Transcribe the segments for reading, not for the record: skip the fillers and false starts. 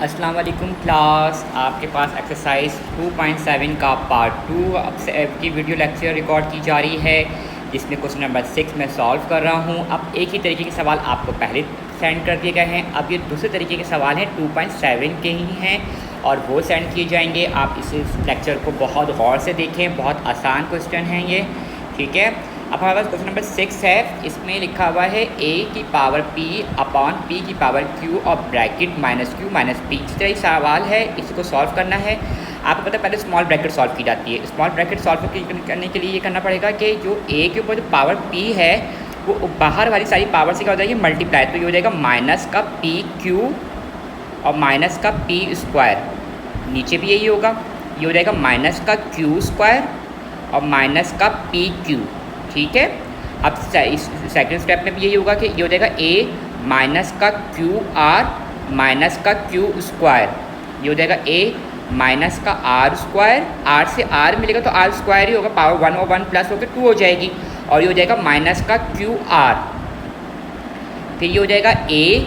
अस्सलाम वालेकुम क्लास, आपके पास एक्सरसाइज 2.7 का पार्ट 2 अब से की वीडियो लेक्चर रिकॉर्ड की जा रही है, जिसमें क्वेश्चन नंबर 6 मैं सॉल्व कर रहा हूं। अब एक ही तरीके के सवाल आपको पहले सेंड कर दिए गए हैं, अब ये दूसरे तरीके के सवाल हैं 2.7 के ही हैं और वो सेंड किए जाएंगे। आप इस लेक्चर को बहुत गौर से देखें, बहुत आसान क्वेश्चन हैं ये, ठीक है। अब हमारे पास क्वेश्चन नंबर 6 है, इसमें लिखा हुआ है a की पावर p अपॉन p की पावर q और bracket minus q minus p। इस तरह सवाल है, इसको सॉल्व करना है। आपको पता है पहले स्मॉल ब्रैकेट सॉल्व की जाती है। स्मॉल ब्रैकेट सॉल्व करने के लिए ये करना पड़ेगा कि जो a के ऊपर जो पावर p है वो बाहर वाली सारी पावर से क्या हो जाएगी, मल्टीप्लाई। तो ये हो जाएगा माइनस का पी क्यू और माइनस का पी स्क्वायर। नीचे भी यही होगा, ये हो जाएगा माइनस का क्यू स्क्वायर और माइनस का पी क्यू, ठीक है। अब सेकंड स्टेप में भी यही होगा कि ये हो जाएगा a माइनस का क्यू आर माइनस का क्यू स्क्वायर। ये हो जाएगा a माइनस का आर स्क्वायर, आर से आर मिलेगा तो आर स्क्वायर ही होगा, पावर 1 और 1 प्लस होकर 2 हो जाएगी। और ये हो जाएगा माइनस का क्यू आर। फिर ये हो जाएगा a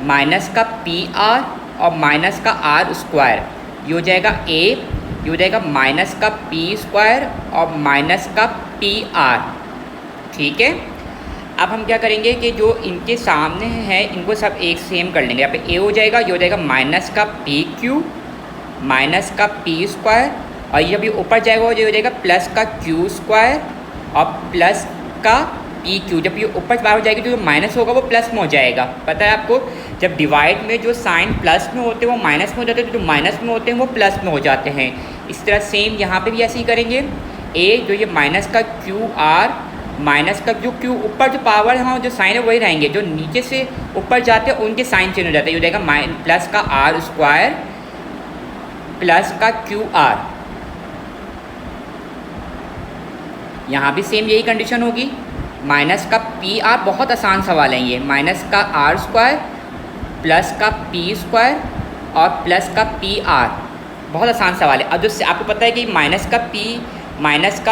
माइनस का पी आर और माइनस का आर स्क्वायर। ये हो जाएगा a, ये हो जाएगा माइनस का पी स्क्वायर और माइनस का पी आर, ठीक है। अब हम क्या करेंगे कि जो इनके सामने है इनको सब एक सेम कर लेंगे। यहाँ पे a हो जाएगा, ये हो जाएगा माइनस का पी क्यू माइनस का पी स्क्वायर, और जब ये ऊपर जाएगा ये हो जाएगा प्लस का क्यू स्क्वायर और प्लस का पी क्यू। जब ये ऊपर बाहर हो जाएगी तो जो माइनस होगा वो प्लस में हो जाएगा। पता है आपको, जब डिवाइड में जो साइन प्लस में होते हैं वो माइनस में हो जाते हैं, तो जो माइनस में होते हैं वो प्लस में हो जाते हैं। इस तरह सेम यहाँ पे भी ऐसे ही करेंगे। a जो ये माइनस का क्यू आर माइनस का जो क्यू ऊपर जो पावर है जो साइन है वही रहेंगे, जो नीचे से ऊपर जाते हैं उनके साइन चेंज हो जाते हैं। ये हो जाएगा प्लस का आर स्क्वायर प्लस का क्यू आर। यहाँ भी सेम यही कंडीशन होगी। माइनस का पी आर, बहुत आसान सवाल है ये, माइनस का आर स्क्वायर प्लस का पी स्क्वायर और प्लस का पी आर, बहुत आसान सवाल है। अब जो आपको पता है कि माइनस का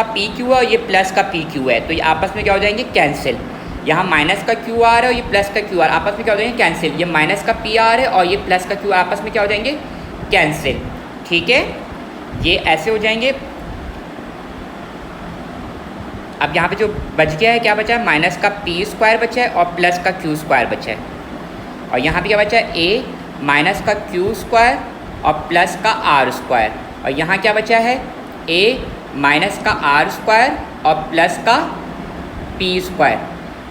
पी क्यू है और ये प्लस का पी क्यू है, तो ये आपस में क्या हो जाएंगे, कैंसिल। यहाँ माइनस का क्यू आर है और ये प्लस का क्यू आर, आपस में क्या हो जाएंगे, कैंसिल। ये माइनस का पी आर है और ये प्लस का क्यू आर, आपस में क्या हो जाएंगे, कैंसिल, ठीक है। ये ऐसे हो जाएंगे। अब यहाँ पे जो बच गया है, क्या बचा है, माइनस का पी स्क्वायर बचा है और प्लस का क्यू स्क्वायर बचा है। और यहाँ पे क्या बचा है, a माइनस का क्यू स्क्वायर और प्लस का आर स्क्वायर। और यहाँ क्या बचा है, a माइनस का आर स्क्वायर और प्लस का पी स्क्वायर,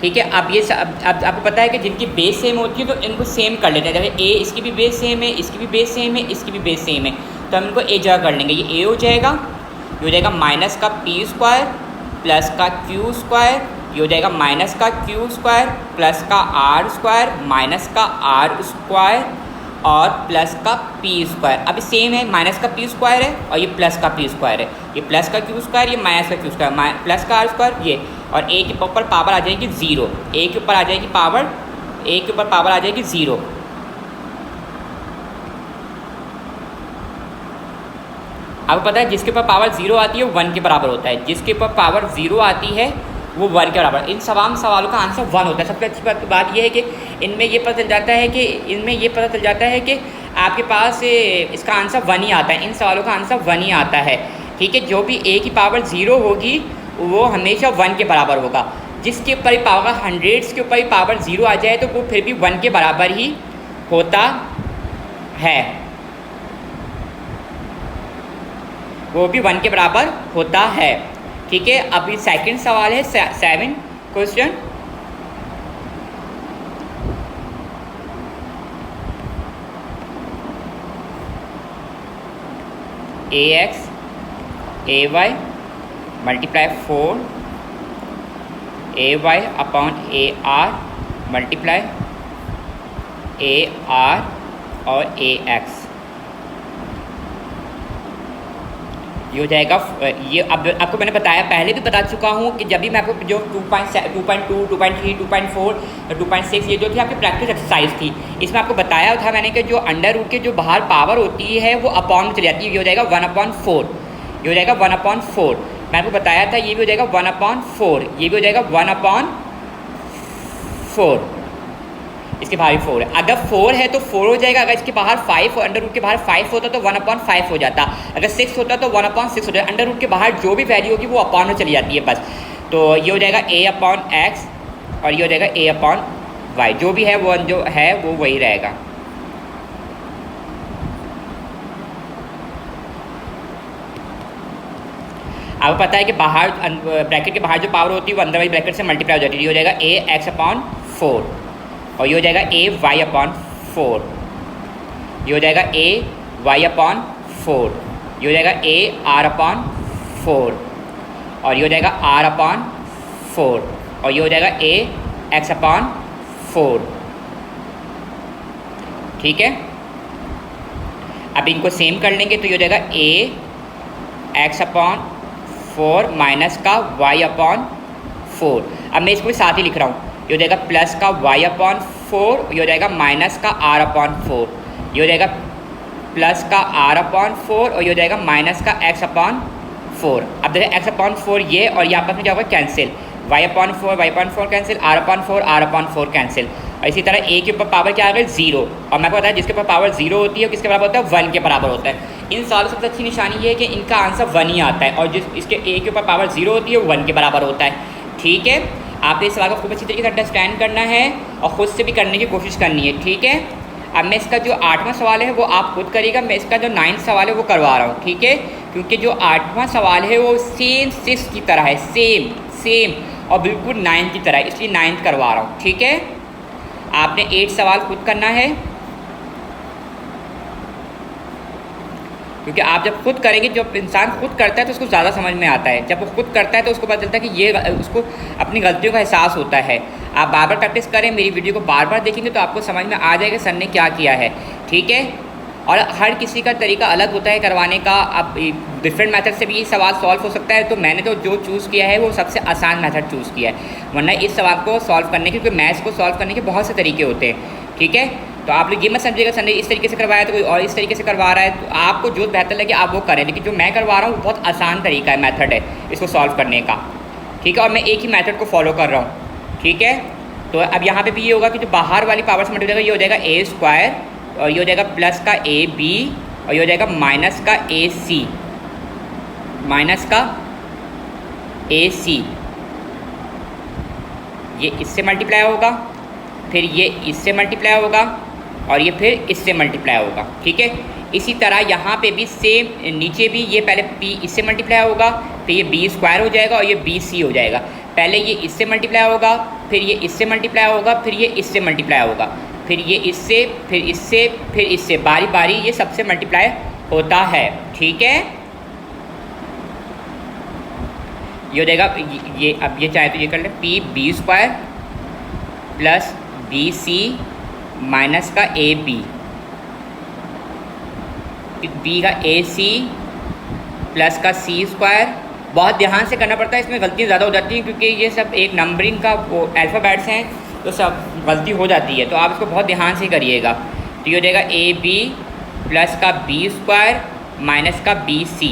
ठीक है। अब ये अब आपको पता है कि जिनकी बेस सेम होती है तो इनको सेम कर लेते हैं। जैसे a इसकी भी बेस सेम है, इसकी भी बेस सेम है, इसकी भी बेस सेम है, तो हम इनको एक जगह कर लेंगे। ये a हो जाएगा, ये हो जाएगा माइनस का पी स्क्वायर प्लस का क्यू स्क्वायर, ये हो जाएगा माइनस का क्यू स्क्वायर प्लस का आर स्क्वायर माइनस का आर स्क्वायर और प्लस का पी स्क्वायर। अब सेम है, माइनस का पी स्क्वायर है और ये प्लस का पी स्क्वायर है, ये प्लस का क्यू स्क्वायर, ये माइनस का क्यू स्क्वायर, प्लस का आर स्क्वायर ये, और a के ऊपर पावर आ जाएगी 0, a के ऊपर आ जाएगी पावर, a के ऊपर पावर आ जाएगी 0। आपको पता है जिसके ऊपर पावर 0 आती है वो 1 के बराबर होता है, जिसके ऊपर पावर 0 आती है वो 1 के बराबर। इन तमाम सवालों का आंसर 1 होता है। सबसे अच्छी बात यह है कि इनमें ये पता चल जाता है कि आपके पास इसका आंसर 1 ही आता है। इन सवालों का आंसर 1 ही आता है, ठीक है। जो भी a की पावर 0 होगी वो हमेशा 1 के बराबर होगा। जिसके ऊपर ही पावर 100 के ऊपर ही पावर 0 आ जाए तो वो फिर भी 1 के बराबर ही होता है, वो भी 1 के बराबर होता है, ठीक है। अभी सेकंड सवाल है 7 question. ax ay multiply 4 ay upon ar multiply ar और ax, ये हो जाएगा। ये अब आपको मैंने बताया, पहले भी बता चुका हूँ कि जब भी मैं आपको जो 2.2, 2.3, 2.4, 2.6 ये जो थी आपकी प्रैक्टिस एक्सरसाइज थी, इसमें आपको बताया था मैंने कि जो अंडर रूट के जो बाहर पावर होती है वो अपॉन में चली जाती है। ये हो जाएगा 1/4, ये हो जाएगा 1/4। मैं आपको बताया था ये भी हो जाएगा 1/4, ये भी हो जाएगा 1/4। इसके बाहर भी 4 है। अगर 4 है तो 4 हो जाएगा, अगर इसके बाहर 5 और अंडर रूट के बाहर 5 होता तो 1/5 हो जाता, अगर 6 होता तो 1/6 हो जाता। अंडर रूट के बाहर जो भी वैल्यू होगी वो अपॉन में चली जाती है बस। तो ये हो जाएगा a/x और ये हो जाएगा a/y, जो भी है वो जो है वो वही रहेगा। आपको पता है कि बाहर ब्रैकेट के बाहर जो पावर होती है वो अंदर वाली ब्रैकेट से मल्टीप्लाई हो जाती है। ये हो जाएगा ax/4 और ये हो जाएगा ay/4, ये हो जाएगा ay/4, ये हो जाएगा ar/4 और ये हो जाएगा r/4 और ये हो जाएगा ax/4। ठीक है, अब इनको सेम कर लेंगे तो ये हो जाएगा ax/4 माइनस का y/4। अब मैं इसको भी साथ ही लिख रहा हूँ, ये हो जाएगा प्लस का y/4, ये हो जाएगा माइनस का r/4, ये हो जाएगा प्लस का r/4 और ये हो जाएगा माइनस का x/4। अब देखिए x/4 ये और ये आपस में क्या होगा, cancel, y/4 cancel, r/4 cancel. और इसी तरह a के ऊपर पावर क्या आ गई 0, और मैं आपको बताया जिसके ऊपर पावर 0 होती है किसके बराबर होता है, 1 के बराबर होता है। इन सवालों सबसे अच्छी निशानी ये है कि इनका आंसर 1 ही आता है और जिस इसके a के ऊपर पावर 0 होती है वो 1 के बराबर होता है। ठीक है, आपने इस सवाल को खूब अच्छी तरीके से अंडरस्टैंड करना है और ख़ुद से भी करने की कोशिश करनी है। ठीक है, अब मैं इसका जो 8वां सवाल है वो आप खुद करिएगा, मैं इसका जो 9th सवाल है वो करवा रहा हूँ। ठीक है, क्योंकि जो 8वां सवाल है वो सेम 6 की तरह है, सेम और बिल्कुल 9 की तरह है, इसलिए 9th करवा रहा हूँ। ठीक है, आपने 8 सवाल खुद करना है, क्योंकि आप जब खुद करेंगे, जब इंसान खुद करता है तो उसको ज़्यादा समझ में आता है। जब वो खुद करता है तो उसको पता चलता है कि ये उसको अपनी गलतियों का एहसास होता है। आप बार बार प्रैक्टिस करें, मेरी वीडियो को बार बार देखेंगे तो आपको समझ में आ जाएगा सर ने क्या किया है। ठीक है, और हर किसी का तरीका अलग होता है करवाने का। अब डिफरेंट मेथड से भी ये सवाल सॉल्व हो सकता है, तो मैंने तो जो चूज़ किया है वो सबसे आसान मेथड चूज़ किया है, वरना इस सवाल को सॉल्व करने के, क्योंकि मैथ्स को सॉल्व करने के बहुत से तरीके होते हैं। ठीक है, तो आप लोग ये मत समझिएगा सर ने इस तरीके से करवाया तो कोई और इस तरीके से करवा रहा है, तो आपको जो बेहतर लगे आप वो करें, लेकिन जो मैं करवा रहा हूँ वो बहुत आसान तरीका है, मेथड है इसको सॉल्व करने का। ठीक है, और मैं एक ही मेथड को फॉलो कर रहा हूँ। ठीक है, तो अब यहाँ पे भी ये होगा कि जो बाहर वाली पावर से मल्टीप्लाई होगा ये हो जाएगा a² और ये हो जाएगा प्लस का ab और ये हो जाएगा माइनस का ac, ये इससे मल्टीप्लाई होगा, फिर ये इससे मल्टीप्लाई होगा और ये फिर इससे मल्टीप्लाई होगा। ठीक है, इसी तरह यहाँ पे भी सेम, नीचे भी ये पहले p इससे मल्टीप्लाई होगा, फिर ये b² हो जाएगा और ये bc हो जाएगा। पहले ये इससे मल्टीप्लाई होगा, फिर ये इससे मल्टीप्लाई होगा, फिर ये इससे मल्टीप्लाई होगा, फिर ये इससे, फिर इससे, फिर इससे, बारी बारी ये सबसे मल्टीप्लाई होता है। ठीक है, ये हो जाएगा, ये अब ये चाहे तो ये कर ले, pb² प्लस bc माइनस का ab, b का ac प्लस का c²। बहुत ध्यान से करना पड़ता है, इसमें गलतियाँ ज़्यादा हो जाती हैं क्योंकि ये सब एक नंबरिंग का वो अल्फ़ाबेट्स हैं, तो सब गलती हो जाती है, तो आप इसको बहुत ध्यान से करिएगा। तो ये हो जाएगा ab प्लस का b² माइनस का bc,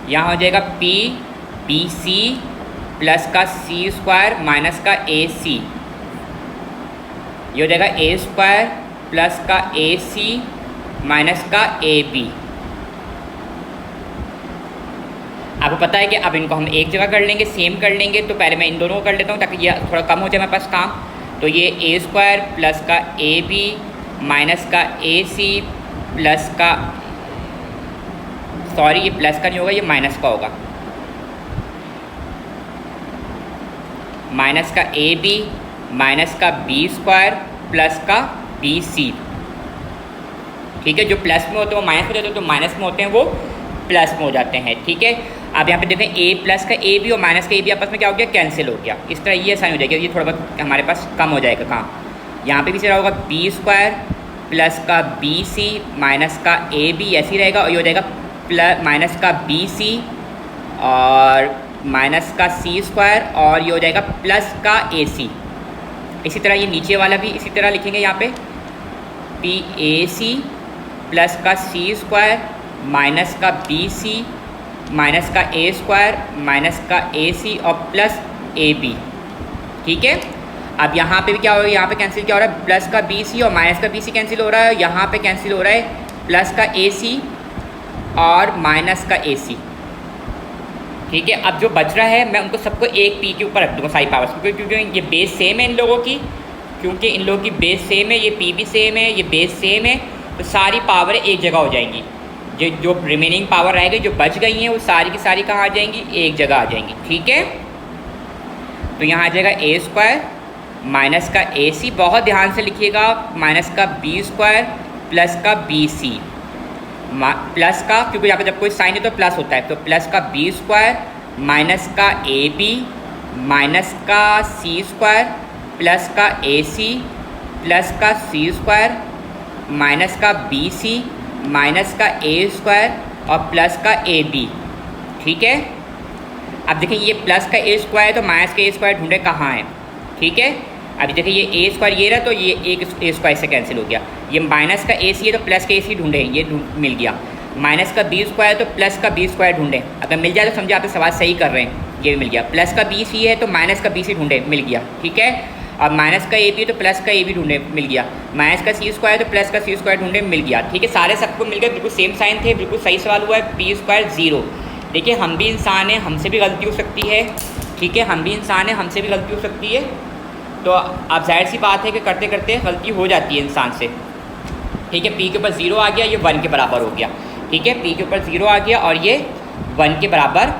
यहाँ हो जाएगा bc प्लस का c² माइनस का ac, ये हो जाएगा a² प्लस का ac माइनस का ab। आपको पता है कि अब इनको हम एक जगह कर लेंगे, सेम कर लेंगे, तो पहले मैं इन दोनों को कर लेता हूँ ताकि ये थोड़ा कम हो जाए मेरे पास काम। तो ये a² प्लस का ab माइनस का ac प्लस का, सॉरी ये प्लस का नहीं होगा, ये माइनस का होगा, माइनस का ab माइनस का b² प्लस का bc। ठीक है, जो प्लस में होते हैं वो माइनस में जाते हैं, तो माइनस में होते हैं वो प्लस में हो जाते हैं। ठीक है, आप यहाँ पे देखें a प्लस का ab और माइनस का ab आपस में क्या हो गया, कैंसिल हो गया। इस तरह ये आसान हो जाएगा, ये थोड़ा बहुत हमारे पास कम हो जाएगा काम। यहाँ पे भी सिरा होगा b² प्लस का bc माइनस का ab, ऐसे ही रहेगा, और ये हो जाएगा प्लस माइनस का bc और माइनस का c² और ये हो जाएगा प्लस का ac। इसी तरह ये नीचे वाला भी इसी तरह लिखेंगे, यहाँ पे pac प्लस का c² माइनस का bc माइनस का a² माइनस का ac और प्लस ab। ठीक है, अब यहाँ पे भी क्या हो रहा है, यहाँ पे कैंसिल क्या हो रहा है, प्लस का BC और माइनस का BC कैंसिल हो रहा है, यहाँ पे कैंसिल हो रहा है प्लस का AC और माइनस का AC। ठीक है, अब जो बच रहा है मैं उनको सबको एक P के ऊपर रख दूँगा सारी पावर्स, क्योंकि ये बेस सेम है इन लोगों की, क्योंकि इन लोगों की बेस सेम है, ये P भी सेम है, ये बेस सेम है, तो सारी पावर एक जगह हो जाएंगी। जो रिमेनिंग पावर रहेगी, जो बच गई हैं, वो सारी की सारी कहाँ आ जाएंगी, एक जगह आ जाएंगी। ठीक है, तो यहाँ आ जाएगा A² माइनस का AC, बहुत ध्यान से लिखिएगा, माइनस का B² प्लस का BC, प्लस का, क्योंकि यहाँ पे जब कोई साइन है तो प्लस होता है, तो प्लस का B² माइनस का AB माइनस का C² प्लस का AC प्लस का C² माइनस का BC माइनस का A² और प्लस का AB। ठीक है, अब देखिए ये प्लस का A² है तो माइनस का A² ढूंढे कहाँ है। ठीक है, अभी देखिए ये A² ये रहा, तो ये एक A² से कैंसिल हो गया, ये माइनस का AC है तो प्लस का AC ढूंढे, ये मिल गया, माइनस का B² है तो प्लस का B² ढूंढे, अगर मिल जाए तो समझे आप सवाल सही कर रहे हैं, ये भी मिल गया, प्लस का BC है तो माइनस का BC ढूंढे, मिल गया। ठीक है, और माइनस का AB है तो प्लस का AB ढूंढे, मिल गया, माइनस का C² है तो प्लस का C² ढूंढे, मिल गया। ठीक है, सारे सबको मिल गए, बिल्कुल सेम साइन थे, बिल्कुल सही सवाल हुआ है, P² 0। देखिए हम भी इंसान हैं, हमसे भी गलती हो सकती है। ठीक है, हम भी इंसान हैं, हमसे भी गलती हो सकती है, तो अब जाहिर सी बात है कि करते करते गलती हो जाती है इंसान से। ठीक है, P के ऊपर 0 आ गया, ये 1 के बराबर हो गया। ठीक है, P के ऊपर 0 आ गया और ये 1 के बराबर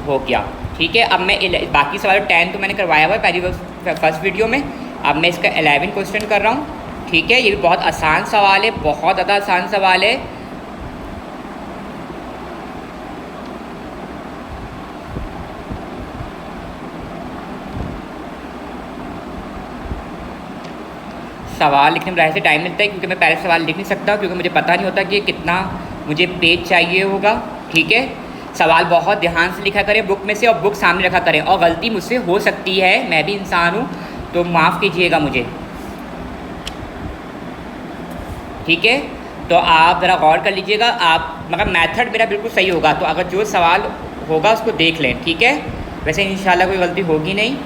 हो गया। ठीक है, अब मैं बाकी सवाल 10 तो मैंने करवाया हुआ है पहली फर्स्ट वीडियो में, अब मैं इसका 11 क्वेश्चन कर रहा हूँ। ठीक है, ये भी बहुत आसान सवाल है, बहुत ज़्यादा आसान सवाल है। सवाल लिखने में से टाइम मिलता है, क्योंकि मैं पहले सवाल लिख नहीं सकता, क्योंकि मुझे पता नहीं होता कि कितना मुझे पेज चाहिए होगा। ठीक है, सवाल बहुत ध्यान से लिखा करें बुक में से, और बुक सामने रखा करें, और गलती मुझसे हो सकती है, मैं भी इंसान हूँ, तो माफ़ कीजिएगा मुझे। ठीक है, तो आप ज़रा गौर कर लीजिएगा, आप मगर मेथड मेरा बिल्कुल सही होगा, तो अगर जो सवाल होगा उसको देख लें। ठीक है, वैसे इंशाल्लाह कोई गलती होगी नहीं।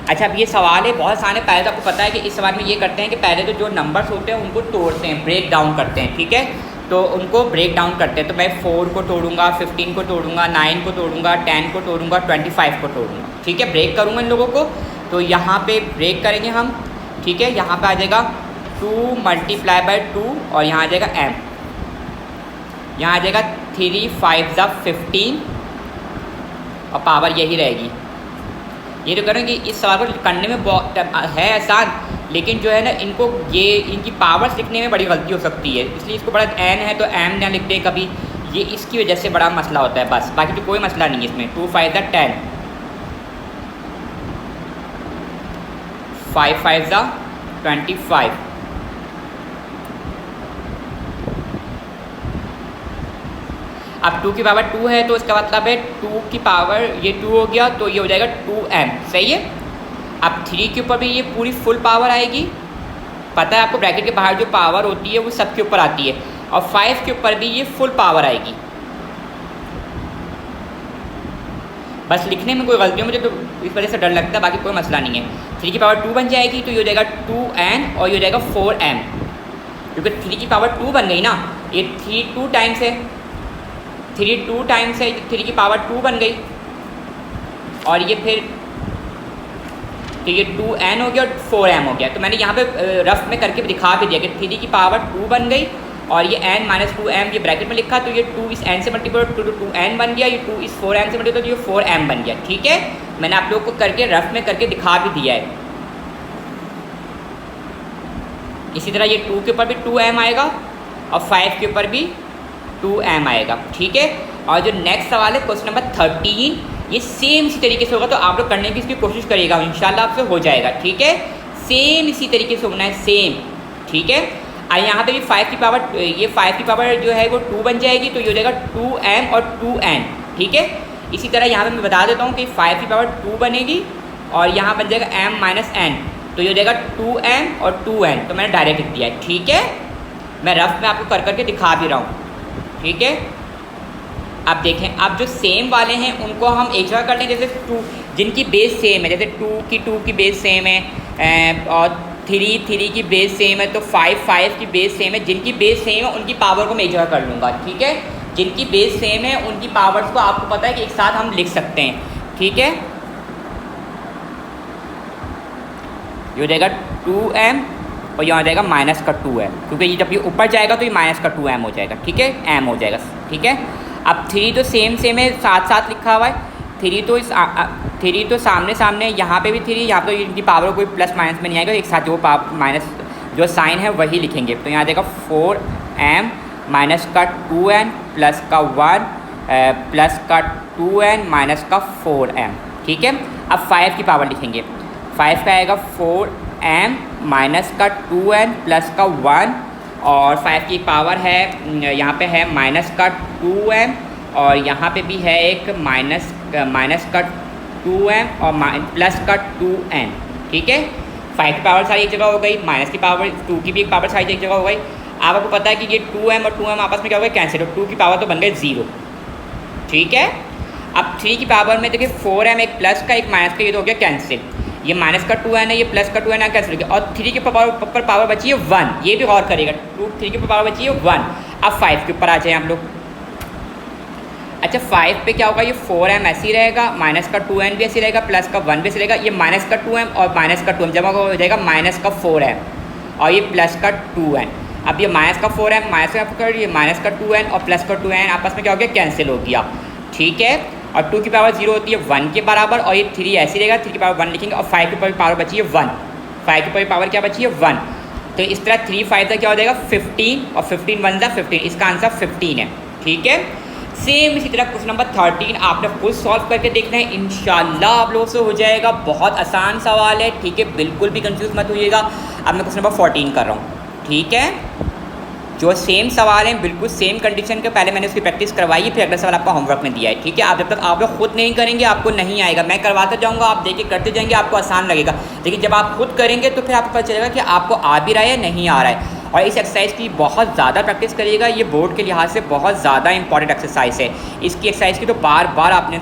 अच्छा, अब ये सवाल है बहुत आसान है, पहले तो आपको पता है कि इस सवाल में ये करते हैं कि पहले तो जो नंबर्स होते हैं उनको तोड़ते हैं, ब्रेक डाउन करते हैं। ठीक है, तो उनको ब्रेक डाउन करते हैं, तो मैं 4 को तोड़ूंगा, 15 को तोड़ूंगा, 9 को तोड़ूंगा, 10 को तोड़ूंगा, 25 को तोड़ूंगा। ठीक है, ब्रेक करूँगा इन लोगों को, तो यहाँ पे ब्रेक करेंगे हम। ठीक है, यहाँ पे आ जाएगा 2 × 2 और यहाँ आ जाएगा m, यहाँ आ जाएगा 3 × 5 = 15 और पावर यही रहेगी। ये तो करें कि इस सवाल को करने में बहुत है आसान, लेकिन जो है ना इनको ये इनकी पावर्स लिखने में बड़ी गलती हो सकती है, इसलिए इसको बड़ा n है तो m ना लिखते हैं कभी, ये इसकी वजह से बड़ा मसला होता है बस, बाकी तो कोई मसला नहीं है इसमें। 2 × 5 = 10, 5 × 5 = 25। अब 2 की पावर 2 है तो इसका मतलब है 2 की पावर ये 2 हो गया, तो ये हो जाएगा 2m। सही है, अब 3 के ऊपर भी ये पूरी फुल पावर आएगी, पता है आपको ब्रैकेट के बाहर जो पावर होती है वो सब के ऊपर आती है, और 5 के ऊपर भी ये फुल पावर आएगी। बस लिखने में कोई गलती हो मुझे तो इस वजह से डर लगता है, बाकी कोई मसला नहीं है। 3 की पावर 2 बन जाएगी तो ये हो जाएगा 2n और ये हो जाएगा 4m, क्योंकि 3 की पावर 2 बन गई ना, ये 3 2 टाइम्स है, 3 2 टाइम्स है, 3 की पावर 2 बन गई, और ये फिर तो ये 2n हो गया और 4m हो गया। तो मैंने यहाँ पे रफ में करके दिखा भी दिया कि 3 की पावर 2 बन गई और ये n - 2m ये ब्रैकेट में लिखा, तो ये 2 इस n से मल्टीपल 2n बन गया, ये 2 इस 4m से मल्टीपल तो ये 4m बन गया। ठीक है, मैंने आप लोगों को करके रफ में करके दिखा भी दिया है। इसी तरह ये 2 के ऊपर भी 2m आएगा और 5 के ऊपर भी 2m आएगा। ठीक है, और जो नेक्स्ट सवाल है क्वेश्चन नंबर 13, ये सेम इसी तरीके से होगा, तो आप लोग करने की इसकी कोशिश करिएगा, इंशाल्लाह आपसे हो जाएगा। ठीक है, सेम इसी तरीके से होना है, सेम। ठीक है, और यहाँ पे भी 5 की पावर ये 5 की पावर जो है वो 2 बन जाएगी, तो ये हो जाएगा 2m और 2n। ठीक है, इसी तरह यहाँ पे मैं बता देता हूँ कि 5 की पावर 2 बनेगी और यहाँ बन जाएगा m - n, तो ये हो जाएगा 2m और 2n, तो मैंने डायरेक्ट लिख दिया है। ठीक है, मैं रफ में आपको कर करके दिखा भी रहा हूँ। ठीक है, अब देखें, अब जो सेम वाले हैं उनको हम एक जगह कर लें, जैसे 2 जिनकी बेस सेम है, जैसे 2 की बेस सेम है, और थ्री की बेस सेम है तो फाइव की बेस सेम है। जिनकी बेस सेम है उनकी पावर को मैं एक जगह कर लूँगा, ठीक है। जिनकी बेस सेम है उनकी पावर्स को आपको पता है कि एक साथ हम लिख सकते हैं, ठीक है। ये हो जाएगा 2m और यहाँ हो जाएगा माइनस का 2m, क्योंकि ये जब ये ऊपर जाएगा तो ये माइनस का 2m हो जाएगा, ठीक है, m हो जाएगा, ठीक है। अब 3 तो सेम है, साथ साथ लिखा हुआ है। 3 तो सामने यहाँ पे भी 3, यहाँ पे तो इनकी पावर कोई प्लस माइनस में नहीं आएगा, एक साथ जो माइनस जो साइन है वही लिखेंगे। तो यहाँ जाएगा 4m माइनस का 2n प्लस का 1 प्लस का 2n माइनस का 4m, ठीक है। अब 5 की पावर लिखेंगे। 5 का आएगा 4m माइनस का 2n प्लस का 1 और 5 की पावर है यहाँ पे है माइनस का 2m और यहाँ पे भी है एक माइनस का 2m और प्लस का 2n, ठीक है। 5 की पावर सारी एक जगह हो गई, माइनस की पावर 2 की भी एक पावर सारी एक जगह हो गई। अब आपको पता है कि ये 2m और 2m आपस में क्या हो गया, कैंसिल। 2 की पावर तो बन गए 0, ठीक है। अब 3 की पावर में देखिए 4m एक प्लस का एक माइनस का, ये तो हो गया कैंसिल। ये माइनस का 2n है, ये प्लस का 2n कैंसिल हो गया। और 3 के पर पावर बची है 1, ये भी गौर करेगा। 3 के पर पावर बची है 1। अब 5 के ऊपर आ जाए आप लोग। अच्छा 5 पे क्या होगा, ये 4m ऐसे ही रहेगा, माइनस का 2n भी ऐसे रहेगा, प्लस का 1 भी ऐसे रहेगा। ये माइनस का 2m और माइनस का 2m जमा हो जाएगा माइनस का 4m और ये प्लस का 2n। अब ये माइनस का 4m माइनस का ये माइनस का 2n और प्लस का 2n आपस में क्या हो गया, कैंसिल हो गया, ठीक है। और 2 की पावर 0 होती है 1 के बराबर और ये 3 ऐसे रहेगा, 3 की पावर 1 लिखेंगे और 5 की पावर बची है 1। 5 की पावर क्या बची है 1। तो इस तरह 3 5 का क्या हो जाएगा 15 और 15 1 15, इसका आंसर 15 है, ठीक है। सेम इसी तरह क्वेश्चन नंबर 13 आपने खुद सॉल्व करके देखना है, इंशाल्लाह आप लोगों से हो जाएगा। बहुत आसान सवाल है, ठीक है, बिल्कुल भी कंफ्यूज मत होइएगा। अब मैं क्वेश्चन नंबर 14 कर रहा हूँ, ठीक है। जो सेम सवाल हैं बिल्कुल सेम कंडीशन के, पहले मैंने उसकी प्रैक्टिस करवाई है, फिर अगला सवाल आपको होमवर्क में दिया है, ठीक है। आप जब तक आप लोग खुद नहीं करेंगे आपको नहीं आएगा, मैं करवाता जाऊँगा, आप देख के करते जाएंगे, आपको आसान लगेगा। लेकिन जब आप खुद करेंगे तो फिर आपको पता चलेगा कि आपको आ भी रहा है या नहीं आ रहा है। और इस एक्सरसाइज की बहुत ज़्यादा प्रैक्टिस करिएगा, ये बोर्ड के लिहाज से बहुत ज़्यादा इंपॉर्टेंट एक्सरसाइज है। इसकी एक्सरसाइज की तो बार बार आपने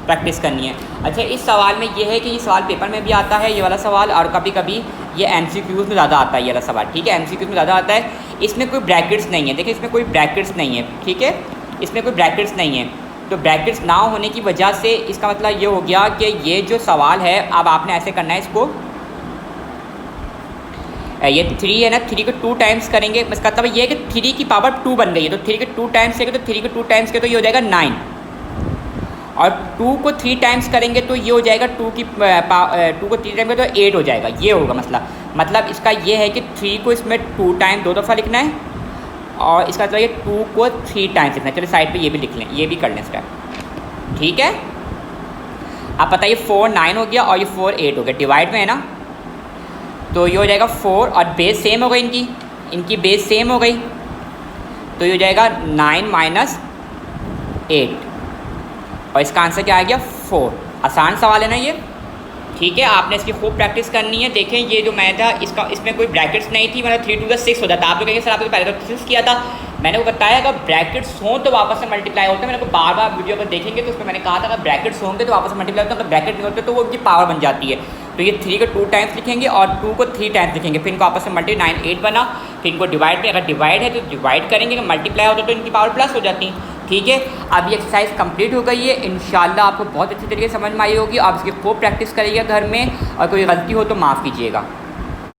प्रैक्टिस करनी है। अच्छा इस सवाल में ये है कि ये सवाल पेपर में भी आता है ये वाला सवाल, और कभी कभी ये MCQs में ज़्यादा आता है ये वाला सवाल, ठीक है। MCQs में ज़्यादा आता है। इसमें कोई ब्रैकेट्स नहीं है, देखिए इसमें कोई ब्रैकेट्स नहीं है, ठीक है, इसमें कोई ब्रैकेट्स नहीं है। तो ब्रैकेट्स ना होने की वजह से इसका मतलब ये हो गया कि ये जो सवाल है अब आपने ऐसे करना है इसको, ये 3 है ना, 3 को 2 टाइम्स करेंगे, इसका मतलब ये है कि 3 की पावर 2 बन गई है। तो 3 के 2 टाइम्स करेंगे तो 3 के 2 टाइम्स के तो ये हो जाएगा 9 और 2 को 3 टाइम्स करेंगे तो ये हो जाएगा 2 को 3 टाइम तो 8 हो जाएगा, ये होगा मसला। मतलब इसका ये है कि 3 को इसमें 2 टाइम 2 दफ़ा लिखना है और इसका मतलब ये 2 को 3 टाइम्स लिखना है। चलिए साइड पे ये भी लिख लें, ये भी कर लें इसका, ठीक है। अब बताइए 4 9 हो गया और ये 4 8 हो गया, डिवाइड में है ना, तो ये हो जाएगा 4 और बेस सेम हो गई, इनकी बेस सेम हो गई, तो ये हो जाएगा 9 माइनस 8 और इसका आंसर क्या आ गया 4। आसान सवाल है ना ये, ठीक है। आपने इसकी खूब प्रैक्टिस करनी है। देखें ये जो मैं था इसमें कोई ब्रैकेट्स नहीं थी, मतलब 3 2 6 हो जाता। आप लोग कहेंगे सर आपने पहले तो 6 किया था, मैंने वो बताया अगर ब्रैकेट्स हों तो वापस से मल्टीप्लाई होते हैं। मैंने को बार बार वीडियो पर देखेंगे तो उसमें मैंने कहा था अगर ब्रैकेट्स होंगे तो वापस से मल्टीप्लाई होते हैं, अगर ब्रैकेट नहीं होते तो वो उनकी पावर बन जाती है। तो ये 3 को 2 टाइम्स लिखेंगे और 2 को 3 टाइम्स लिखेंगे, फिर इनको आपस में मल्टी 9 8 बना, फिर इनको डिवाइड में, अगर डिवाइड है तो डिवाइड करेंगे, अगर मल्टीप्लाई होता तो इनकी पावर प्लस हो जाती, ठीक है। अब ये एक्सरसाइज कंप्लीट हो गई है, इंशाल्लाह आपको बहुत अच्छी तरीके से समझ में आई होगी। आप इसकी खूब प्रैक्टिस करिएगा घर में और कोई गलती हो तो माफ़ कीजिएगा।